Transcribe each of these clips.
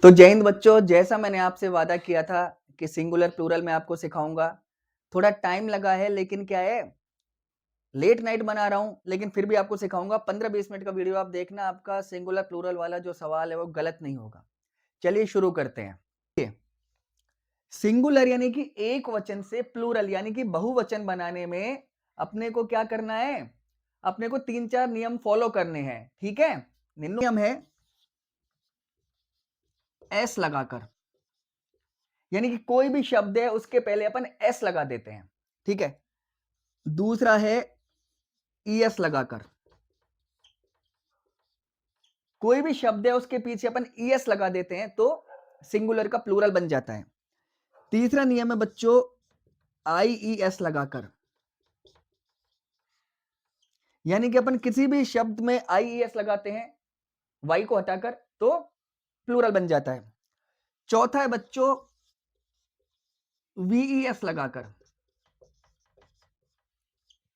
तो जय हिंद बच्चों, जैसा मैंने आपसे वादा किया था कि सिंगुलर प्लूरल में आपको सिखाऊंगा। थोड़ा टाइम लगा है, लेकिन क्या है, लेट नाइट बना रहा हूं, लेकिन फिर भी आपको सिखाऊंगा। 15-20 मिनट का वीडियो आप देखना, आपका सिंगुलर प्लूरल वाला जो सवाल है वो गलत नहीं होगा। चलिए शुरू करते हैं। सिंगुलर यानी कि एक वचन से प्लूरल यानी कि बहुवचन बनाने में अपने को क्या करना है, अपने को 3-4 नियम फॉलो करने हैं। ठीक है, नियम है एस लगाकर, यानी कि कोई भी शब्द है उसके पहले अपन एस लगा देते हैं। ठीक है, दूसरा है ईएस लगाकर, कोई भी शब्द है उसके पीछे अपन ईएस लगा देते हैं तो सिंगुलर का प्लूरल बन जाता है। तीसरा नियम है बच्चों आईईएस लगाकर, यानी कि अपन किसी भी शब्द में आईईएस लगाते हैं वाई को हटाकर तो प्लूरल बन जाता है। चौथा है बच्चों वीईएस लगाकर,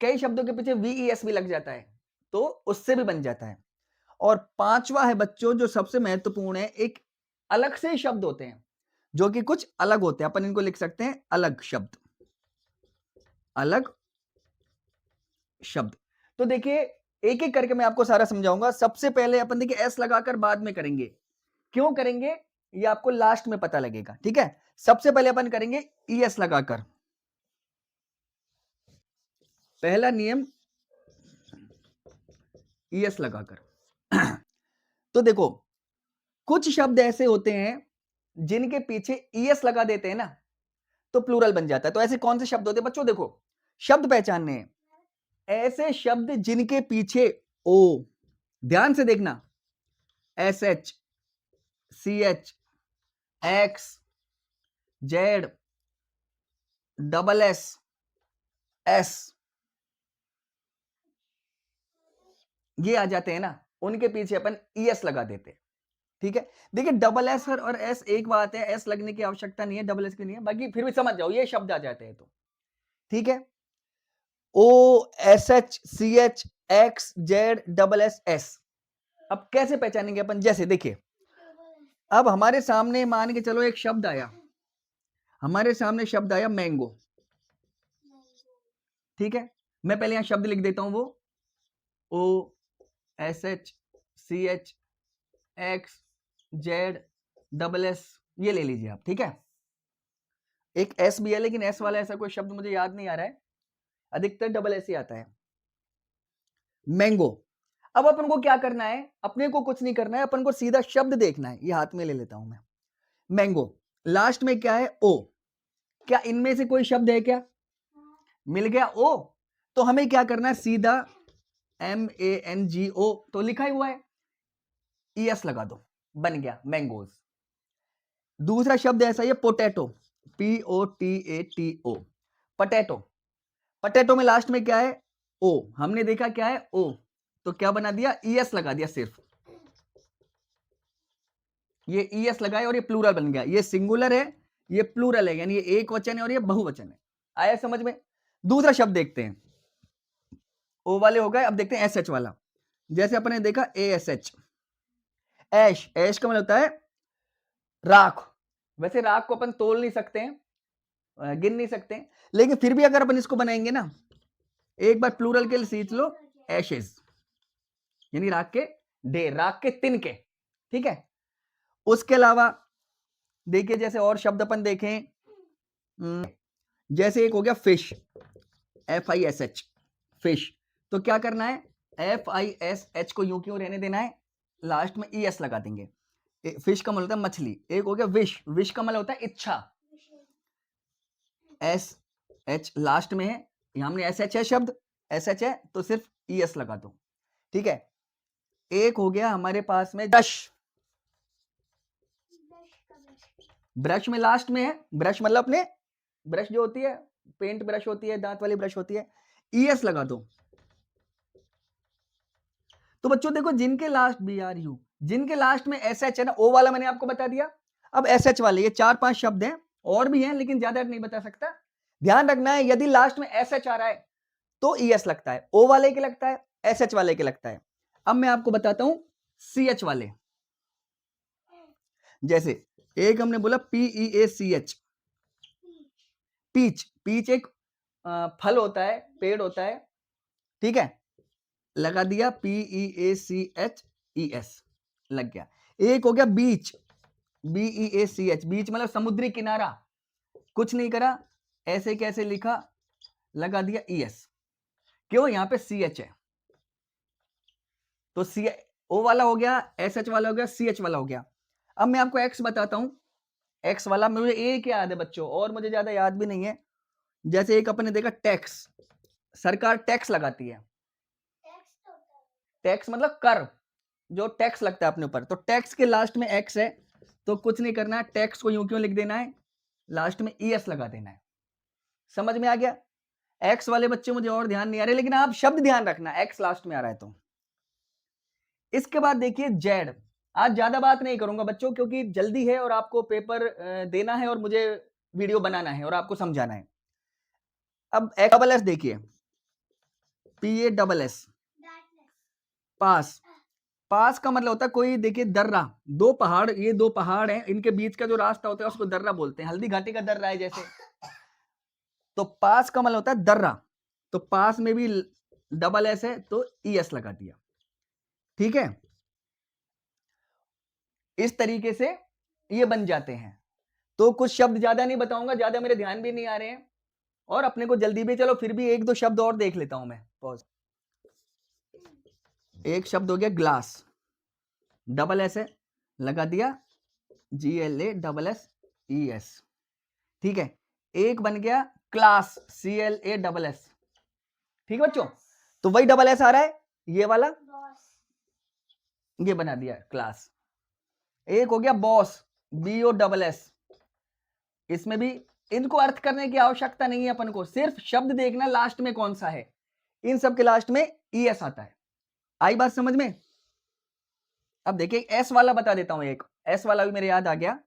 कई शब्दों के पीछे वीईएस भी लग जाता है तो उससे भी बन जाता है। और पांचवा है बच्चों जो सबसे महत्वपूर्ण है, एक अलग से शब्द होते हैं जो कि कुछ अलग होते हैं, अपन इनको लिख सकते हैं अलग शब्द। अलग शब्द, तो देखिए एक एक करके मैं आपको सारा समझाऊंगा। सबसे पहले अपन देखिए एस लगाकर बाद में करेंगे, क्यों करेंगे ये आपको लास्ट में पता लगेगा। ठीक है, सबसे पहले अपन करेंगे ईएस लगाकर। पहला नियम ईएस लगाकर। तो देखो कुछ शब्द ऐसे होते हैं जिनके पीछे ईएस लगा देते हैं ना तो प्लूरल बन जाता है। तो ऐसे कौन से शब्द होते हैं बच्चों, देखो शब्द पहचानने हैं, ऐसे शब्द जिनके पीछे ओ, ध्यान से देखना, S H, C H, X, Z, double S, S, ये आ जाते हैं ना, उनके पीछे अपन ईएस लगा देते हैं। ठीक है, देखिए डबल एस और एस एक बात है, एस लगने की आवश्यकता नहीं है, डबल एस की नहीं है, बाकी फिर भी समझ जाओ ये शब्द आ जाते हैं तो। ठीक है, O, S H, C H, X, Z, double S, S. अब कैसे पहचानेंगे अपन, जैसे देखिए अब हमारे सामने मान के चलो एक शब्द आया, हमारे सामने शब्द आया मैंगो। ठीक है, मैं पहले यहां शब्द लिख देता हूं, वो O, S H, C H, X, Z, double S, ये ले लीजिए आप। ठीक है, एक एस भी है लेकिन एस वाला ऐसा कोई शब्द मुझे याद नहीं आ रहा है, अधिकतर डबल एस ही आता है। मैंगो, अब अपन को क्या करना है, अपने को कुछ नहीं करना है, अपन को सीधा शब्द देखना है। ये हाथ में ले लेता हूं मैं, मैंगो, लास्ट में क्या है ओ, क्या इनमें से कोई शब्द है क्या, मिल गया ओ, तो हमें क्या करना है, सीधा MANGO तो लिखा ही हुआ है, ईएस लगा दो, बन गया मैंगोज। दूसरा शब्द ऐसा ही है पोटैटो, POTATO, पटेटो, पटेटो में लास्ट में क्या है ओ, हमने देखा क्या है ओ, तो क्या बना दिया, ईएस लगा दिया सिर्फ, ये ईएस लगाए और ये प्लूरल बन गया। ये सिंगुलर है, ये प्लूरल है, यानी ये एक वचन है और ये बहुवचन है। आया समझ में। दूसरा शब्द देखते हैं, ओ वाले हो गए, अब देखते हैं SH वाला। जैसे अपने देखा ASH, ऐश, ऐश का मतलब होता है राख। वैसे राख को अपन तोल नहीं सकते हैं, गिन नहीं सकते हैं, लेकिन फिर भी अगर अपन इसको बनाएंगे ना, एक बार प्लूरल के लिए सीख लो, एशेज, यानी राख के ढेर, राख के तिनके। ठीक है, उसके अलावा देखिए जैसे और शब्द अपन देखें, जैसे एक हो गया फिश, FISH, फिश, तो क्या करना है, FISH को यूं क्यों रहने देना है, लास्ट में ES लगा देंगे। फिश का मतलब होता है मछली। एक हो गया विश, विश का मतलब होता है इच्छा, SH लास्ट में है, यहां हमने SH है शब्द, SH है तो सिर्फ ES लगा दो। ठीक है, एक हो गया हमारे पास में ब्रश, ब्रश में लास्ट में है, ब्रश मतलब अपने ब्रश जो होती है, पेंट ब्रश होती है, दांत वाली ब्रश होती है, ES लगा दो। तो बच्चों देखो जिनके लास्ट BRU, जिनके लास्ट में SH है ना, O वाला मैंने आपको बता दिया। अब SH वाले ये 4-5 शब्द हैं, और भी हैं लेकिन ज्यादा नहीं बता सकता। ध्यान रखना है यदि लास्ट में SH आ रहा है तो ES लगता है, O वाले के लगता है, SH वाले के लगता है। अब मैं आपको बताता हूं CH वाले, जैसे एक हमने बोला PEACH, पीच, पीच एक फल होता है, पेड़ होता है, ठीक है, लगा दिया PEACHES, लग गया। एक हो गया बीच, BEACH, बीच मतलब समुद्री किनारा, कुछ नहीं करा, ऐसे कैसे लिखा, लगा दिया ES, क्यों, यहां पे CH है, तो O वाला हो गया, SH वाला हो गया, CH वाला हो गया। अब मैं आपको X बताता हूं, X वाला मुझे एक याद है बच्चों, और मुझे ज्यादा याद भी नहीं है। जैसे एक अपन ने देखा टैक्स, सरकार टैक्स लगाती है, टैक्स मतलब कर, जो टैक्स लगता है अपने ऊपर, तो टैक्स के लास्ट में X है, तो कुछ नहीं करना है, टैक्स को यूं क्यों लिख देना है, लास्ट में ES लगा देना है। समझ में आ गया? X वाले बच्चे मुझे और ध्यान नहीं आ रहे, लेकिन आप शब्द ध्यान रखना, X लास्ट में आ रहा है तो। इसके बाद देखिए Z, आज ज्यादा बात नहीं करूंगा बच्चों, क्योंकि जल्दी है और आपको पेपर देना है और मुझे वीडियो बनाना है और आपको समझाना है। अब XSS देखिए, PASS, पास, पास का मतलब होता है कोई, देखिए दर्रा, दो पहाड़, ये दो पहाड़ हैं, इनके बीच का जो रास्ता होता है उसको दर्रा बोलते हैं, हल्दी घाटी का दर्रा है जैसे, तो पास का मतलब होता है दर्रा, तो पास में भी SS है तो ES लगा दिया, ठीक है। इस तरीके से ये बन जाते हैं। तो कुछ शब्द ज्यादा नहीं बताऊंगा, ज्यादा मेरे ध्यान भी नहीं आ रहे हैं और अपने को जल्दी भी, चलो फिर भी एक दो शब्द और देख लेता हूं मैं, पॉज। एक शब्द हो गया ग्लास, SS है, लगा दिया GLASSES, ठीक है। एक बन गया क्लास, CLASS, ठीक है बच्चों, तो वही SS आ रहा है, ये वाला, ये बना दिया क्लास। एक हो गया बॉस, BOSS, इसमें भी इनको अर्थ करने की आवश्यकता नहीं है अपन को, सिर्फ शब्द देखना लास्ट में कौन सा है, इन सब के लास्ट में ES आता है। आई बात समझ में? अब देखिए S वाला बता देता हूं, एक S वाला भी मेरे याद आ गया,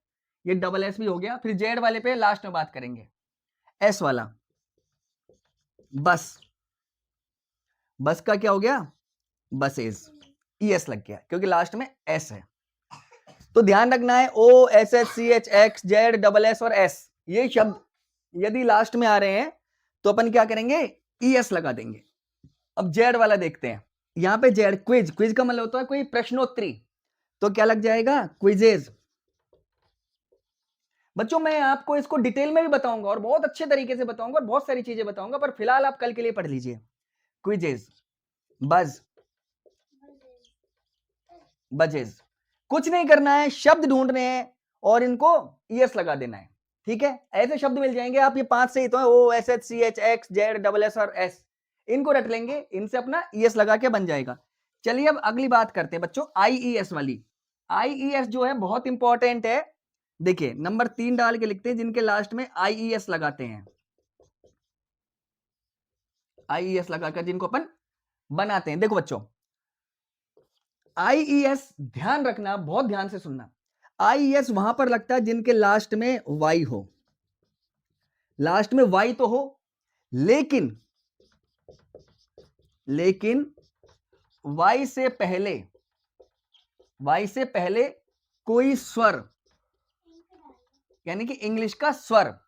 ये SS भी हो गया, फिर Z वाले पे लास्ट में बात करेंगे। S वाला बस, बस का क्या हो गया, बसेज, ES लग गया क्योंकि लास्ट में S है। तो ध्यान रखना है OSSCHXZSS और S, ये शब्द यदि लास्ट में आ रहे हैं तो अपन क्या करेंगे, ES लगा देंगे। अब Z वाला देखते हैं, यहां पे Z, क्विज, क्विज का मतलब होता है कोई प्रश्नोत्तरी, तो क्या लग जाएगा, क्विजेज। बच्चों मैं आपको इसको डिटेल में भी बताऊंगा और बहुत अच्छे तरीके से बताऊंगा और बहुत सारी चीजें बताऊंगा, पर फिलहाल आप कल के लिए पढ़ लीजिए। क्विजेज, बज, बजेज, कुछ नहीं करना है, शब्द ढूंढने हैं और इनको ES लगा देना है, ठीक है। ऐसे शब्द मिल जाएंगे, आप ये 5 से ही तो है, OSHCHXZSS और S, इनको रट लेंगे, इनसे अपना ES लगा के बन जाएगा। चलिए अब अगली बात करते हैं बच्चों, IES वाली। IES जो है बहुत इंपॉर्टेंट है, देखिए नंबर 3 डाल के लिखते हैं, जिनके लास्ट में IES लगाते हैं, IES लगाकर जिनको अपन बनाते हैं। देखो बच्चों IES, ध्यान रखना, बहुत ध्यान से सुनना, IES वहां पर लगता है जिनके लास्ट में Y हो, लास्ट में Y तो हो, लेकिन Y से पहले, Y से पहले कोई स्वर, यानी कि इंग्लिश का स्वर,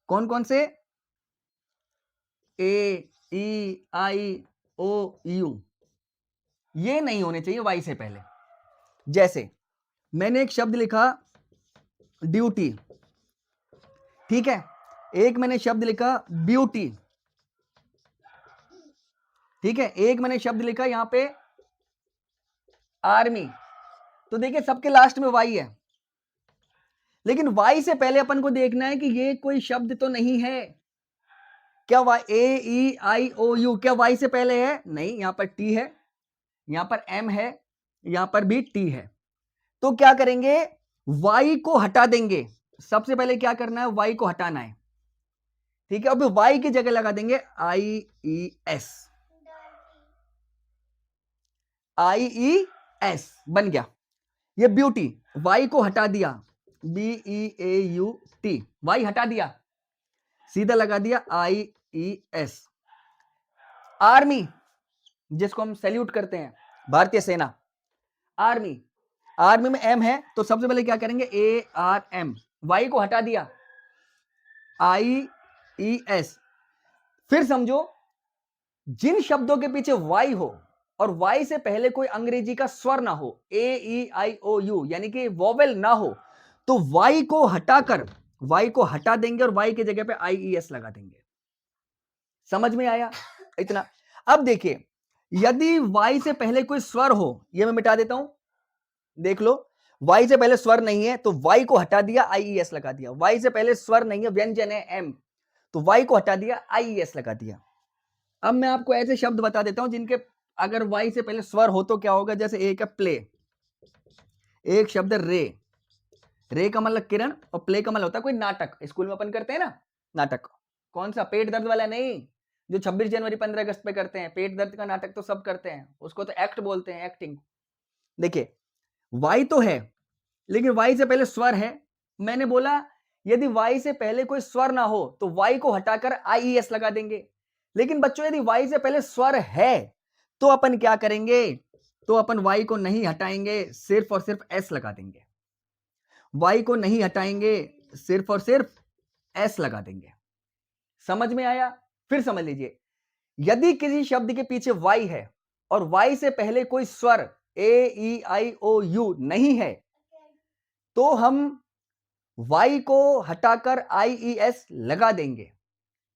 कौन कौन से, A E I O U, ये नहीं होने चाहिए Y से पहले। जैसे मैंने एक शब्द लिखा ड्यूटी, ठीक है, एक मैंने शब्द लिखा ब्यूटी, ठीक है, एक मैंने शब्द लिखा यहां पे आर्मी, तो देखिए सबके लास्ट में Y है, लेकिन Y से पहले अपन को देखना है कि ये कोई शब्द तो नहीं है, क्या Y, AEIOU, क्या Y से पहले है, नहीं, यहां पर T है, यहां पर M है, यहां पर भी T है, तो क्या करेंगे, Y को हटा देंगे, सबसे पहले क्या करना है, Y को हटाना है, ठीक है। अब Y की जगह लगा देंगे IES, IES बन गया, ये ब्यूटी, Y को हटा दिया, BEAUT, Y हटा दिया, सीधा लगा दिया IES। आर्मी, जिसको हम सैल्यूट करते हैं, भारतीय सेना, आर्मी, आर्मी में एम है तो सबसे पहले क्या करेंगे, ARM, वाई को हटा दिया, IES। फिर समझो जिन शब्दों के पीछे वाई हो और वाई से पहले कोई अंग्रेजी का स्वर ना हो, AEIOU यानी कि वोवेल ना हो, तो वाई को हटाकर, वाई को हटा देंगे और वाई की जगह पे IES लगा देंगे। समझ में आया इतना? अब देखिए, यदि वाई से पहले कोई स्वर हो, ये मैं मिटा देता हूं, देख लो, वाई से पहले स्वर नहीं है तो वाई को हटा दिया, IES लगा दिया। वाई से पहले स्वर नहीं है, व्यंजन है एम, तो वाई को हटा दिया, IES लगा दिया। अब मैं आपको ऐसे शब्द बता देता हूं जिनके अगर वाई से पहले स्वर हो तो क्या होगा। जैसे एक है प्ले, एक शब्द रे, रे का मतलब किरण और प्ले का मतलब होता है कोई नाटक। स्कूल में अपन करते हैं ना नाटक, कौन सा, पेट दर्द वाला नहीं, जो 26 जनवरी 15 अगस्त पे करते हैं, पेट दर्द का नाटक तो सब करते हैं, उसको तो एक्ट बोलते हैं, एक्टिंग। देखिए वाई तो है लेकिन वाई से पहले स्वर है। मैंने बोला यदि वाई से पहले कोई स्वर ना हो तो वाई को हटाकर IES लगा देंगे। लेकिन बच्चों यदि वाई से पहले स्वर है तो अपन क्या करेंगे, तो अपन वाई को नहीं हटाएंगे, सिर्फ और सिर्फ एस लगा देंगे। वाई को नहीं हटाएंगे, सिर्फ और सिर्फ एस लगा देंगे। समझ में आया? फिर समझ लीजिए, यदि किसी शब्द के पीछे वाई है और वाई से पहले कोई स्वर AEIOU नहीं है तो हम वाई को हटाकर IES लगा देंगे।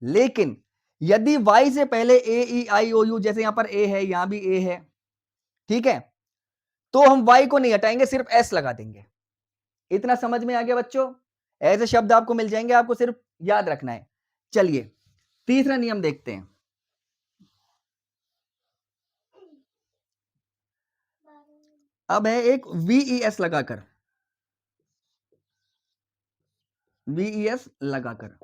लेकिन यदि वाई से पहले AEIOU, जैसे यहां पर ए है, यहां भी ए है, ठीक है, तो हम वाई को नहीं हटाएंगे, सिर्फ एस लगा देंगे। इतना समझ में आ गया बच्चों? ऐसे शब्द आपको मिल जाएंगे, आपको सिर्फ याद रखना है। चलिए तीसरा नियम देखते हैं। अब है एक VES लगाकर, VES लगाकर।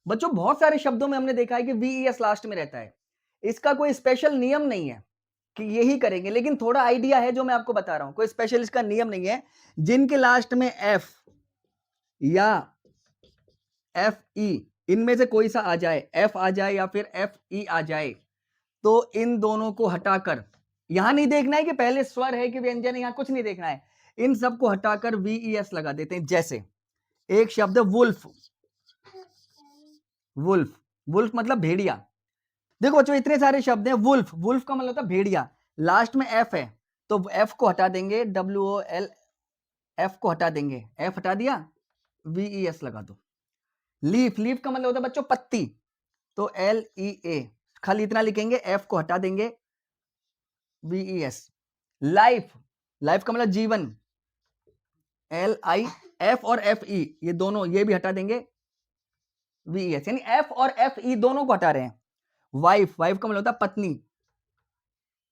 बच्चों बहुत सारे शब्दों में हमने देखा है कि VES लास्ट में रहता है। इसका कोई स्पेशल नियम नहीं है कि यही करेंगे, लेकिन थोड़ा आइडिया है जो मैं आपको बता रहा हूं, कोई स्पेशल इसका नियम नहीं है। जिनके लास्ट में F या FE, इनमें से कोई सा आ जाए, F आ जाए या फिर FE आ जाए, तो इन दोनों को हटाकर, यहां नहीं देखना है कि पहले स्वर है कि व्यंजन है, यहां कुछ नहीं देखना है, इन सबको हटाकर VES लगा देते हैं। जैसे एक शब्द वुल्फ, वुल्फ, वुल्फ मतलब भेड़िया। देखो बच्चों इतने सारे शब्द हैं, वुल्फ, वुल्फ का मतलब होता है भेड़िया, लास्ट में F है तो F को हटा देंगे, WOL, F को हटा देंगे, F हटा दिया, VES लगा दो। लीफ, लीफ का मतलब होता है बच्चों पत्ती, तो LEA, खाली इतना लिखेंगे, F को हटा देंगे, VES। लाइफ, लाइफ का मतलब जीवन, LIF और FE, ये दोनों ये भी हटा देंगे, VES, यानी F और FE दोनों को हटा रहे हैं। वाइफ, वाइफ का मतलब होता है पत्नी,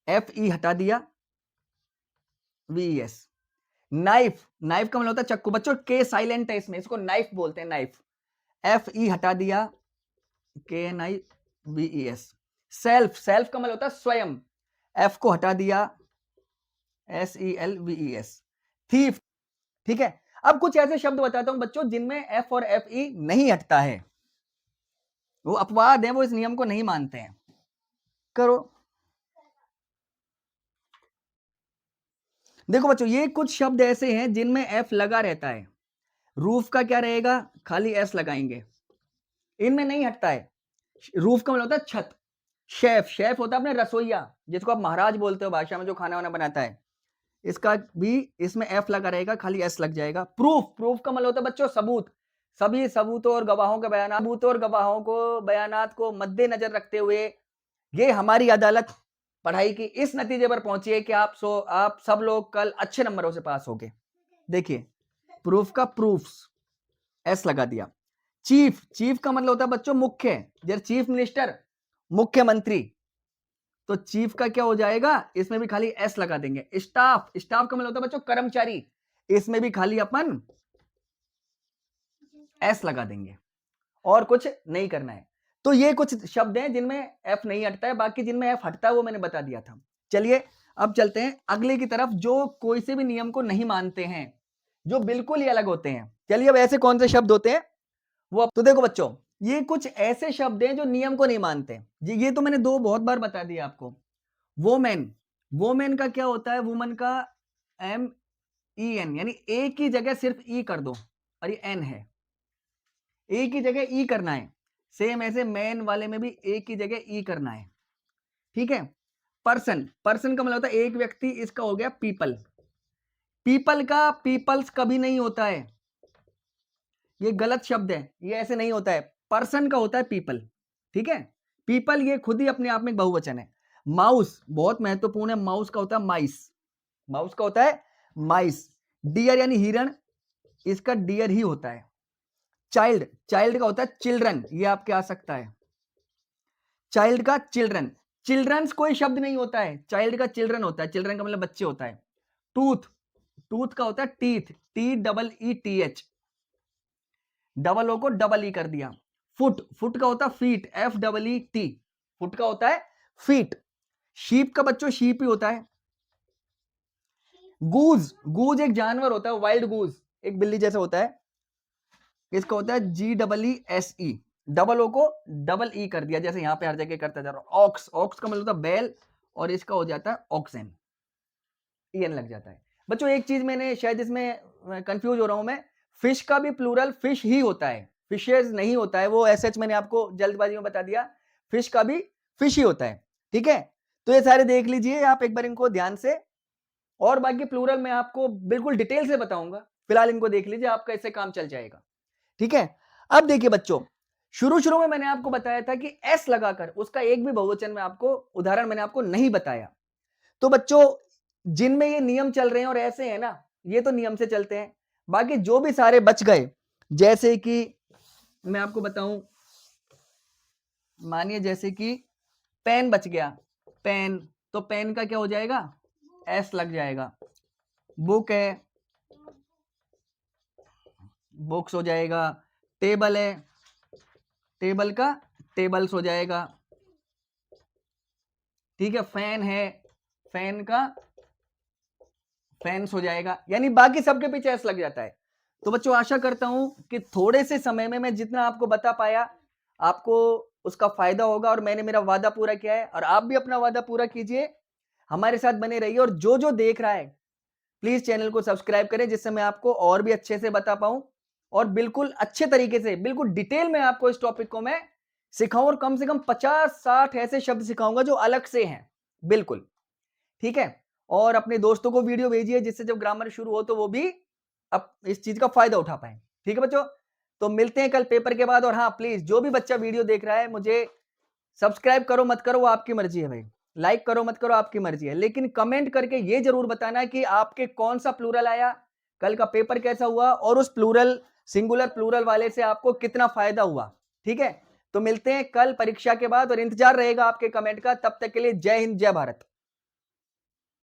FE हटा दिया, VES। नाइफ, नाइफ का मतलब होता है चक्कू, बच्चों के साइलेंट है इसमें, इसको नाइफ बोलते हैं, नाइफ, FE हटा दिया, KNI, VES। सेल्फ, सेल्फ का मतलब होता है स्वयं, F को हटा दिया, SEL, VES। थीफ, ठीक है। अब कुछ ऐसे शब्द बताता हूं बच्चों जिनमें F और FE नहीं हटता है, वो अपवाद है, वो इस नियम को नहीं मानते हैं। करो, देखो बच्चों ये कुछ शब्द ऐसे हैं जिनमें F लगा रहता है। रूफ का क्या रहेगा, खाली S लगाएंगे, इनमें नहीं हटता है। रूफ का मतलब होता है छत। शेफ, शेफ होता है अपने रसोईया, जिसको आप महाराज बोलते हो भाषा में, जो खाना वाना बनाता है, इसका भी इसमें F लगा रहेगा, खाली S लग जाएगा। प्रूफ, प्रूफ का मतलब होता है बच्चों सबूत। सभी सबूतों और गवाहों के बयान, सबूतों और गवाहों को बयानात को मद्देनजर रखते हुए ये हमारी अदालत पढ़ाई की इस नतीजे पर पहुंची है कि आप सब लोग कल अच्छे नंबरों से पास होंगे। देखिए प्रूफ का प्रूफ्स, एस लगा दिया। चीफ, चीफ का मतलब होता है बच्चों मुख्य, जैसे चीफ मिनिस्टर, मुख्यमंत्री, तो चीफ का क्या हो जाएगा, इसमें भी खाली एस लगा देंगे। स्टाफ, स्टाफ का मतलब होता है बच्चों कर्मचारी, इसमें भी खाली अपन एस लगा देंगे, और कुछ नहीं करना है। तो ये कुछ शब्द हैं जिनमें एफ नहीं हटता है, बाकी जिनमें एफ हटता है वो मैंने बता दिया था। चलिए अब चलते हैं अगले की तरफ, जो कोई से भी नियम को नहीं मानते हैं, जो बिल्कुल ही अलग होते हैं। चलिए अब ऐसे कौन से शब्द होते हैं वो, तो देखो बच्चों ये कुछ ऐसे शब्द हैं जो नियम को नहीं मानते। ये तो मैंने दो बहुत बार बता दिया आपको। वोमेन, वोमेन का क्या होता है, वुमन का MEN, यानी ए की जगह सिर्फ ई कर दो और ये एन है, ए की जगह ई करना है। सेम ऐसे मैन वाले में भी ए की जगह ई करना है, ठीक है। पर्सन, पर्सन का मतलब होता है एक व्यक्ति, इसका हो गया पीपल। पीपल का पीपल्स कभी नहीं होता है, ये गलत शब्द है, ये ऐसे नहीं होता है। पर्सन का होता है पीपल, ठीक है। पीपल ये खुद ही अपने आप में बहुवचन है। माउस बहुत महत्वपूर्ण है, माउस का होता है माइस, माउस का होता है माइस। डियर यानी हिरण, इसका डियर ही होता है। चाइल्ड, चाइल्ड का होता है चिल्ड्रन, ये आपके आ सकता है, चाइल्ड का चिल्ड्रन। चिल्ड्रंस कोई शब्द नहीं होता है, चाइल्ड का चिल्ड्रन होता है, चिल्ड्रन का मतलब बच्चे होता है। टूथ, टूथ का होता है टीथ, TEETH, डबल ओ को डबल ई कर दिया। फुट, फुट का होता है फीट, FEET, फुट का होता है फीट। शीप का बच्चों शीप ही होता है। गूज, गूज एक जानवर होता है, वाइल्ड गूज, एक बिल्ली जैसा होता है, इसका होता है GEESE, डबल ओ को डबल ई कर दिया, जैसे यहां पे हर जगह करता जा रहा हूं। ऑक्स, ऑक्स का मतलब होता है बैल, और इसका हो जाता है ऑक्सन, EN लग जाता है। बच्चों एक चीज मैंने शायद इसमें कंफ्यूज हो रहा हूं मैं, फिश का भी प्लूरल फिश ही होता है, फिशेज नहीं होता है, वो एसएच मैंने आपको जल्दबाजी में बता दिया, फिश का भी फिश ही होता है, ठीक है। तो ये सारे देख लीजिए आप एक बार इनको ध्यान से, और बाकी प्लूरल मैं आपको बिल्कुल डिटेल से बताऊंगा, फिलहाल इनको देख लीजिए, आपका इससे काम चल जाएगा, ठीक है। अब देखिए बच्चों, शुरू शुरू में मैंने आपको बताया था कि एस लगाकर उसका एक भी बहुवचन में आपको उदाहरण मैंने आपको नहीं बताया। तो बच्चों जिनमें ये नियम चल रहे हैं और ऐसे हैं ना, ये तो नियम से चलते हैं, बाकी जो भी सारे बच गए, जैसे कि मैं आपको बताऊं, मानिए जैसे कि पेन बच गया, पेन, तो पेन का क्या हो जाएगा, एस लग जाएगा। बुक है, बुक्स हो जाएगा। टेबल है, टेबल का टेबल्स हो जाएगा, ठीक है। फैन है, फैन का फैंस हो जाएगा, यानी बाकी सबके पीछे एस लग जाता है। तो बच्चों आशा करता हूं कि थोड़े से समय में मैं जितना आपको बता पाया आपको उसका फायदा होगा, और मैंने मेरा वादा पूरा किया है, और आप भी अपना वादा पूरा कीजिए, हमारे साथ बने रहिए, और जो जो देख रहा है प्लीज चैनल को सब्सक्राइब करें, जिससे मैं आपको और भी अच्छे से बता पाऊं, और बिल्कुल अच्छे तरीके से, बिल्कुल डिटेल में आपको इस टॉपिक को मैं सिखाऊं, और कम से कम 50-60 ऐसे शब्द सिखाऊंगा जो अलग से हैं, बिल्कुल, ठीक है। और अपने दोस्तों को वीडियो भेजिए, जिससे जब ग्रामर शुरू हो तो वो भी अब इस चीज का फायदा उठा पाए, ठीक है बच्चों। तो मिलते हैं कल पेपर के बाद, और हाँ प्लीज जो भी बच्चा वीडियो देख रहा है, मुझे सब्सक्राइब करो मत करो वो आपकी मर्जी है भाई, लाइक करो मत करो आपकी मर्जी है, लेकिन कमेंट करके ये जरूर बताना कि आपके कौन सा प्लूरल आया, कल का पेपर कैसा हुआ, और उस प्लूरल सिंगुलर प्लूरल वाले से आपको कितना फायदा हुआ, ठीक है। तो मिलते हैं कल परीक्षा के बाद, और इंतजार रहेगा आपके कमेंट का। तब तक के लिए जय हिंद, जय भारत।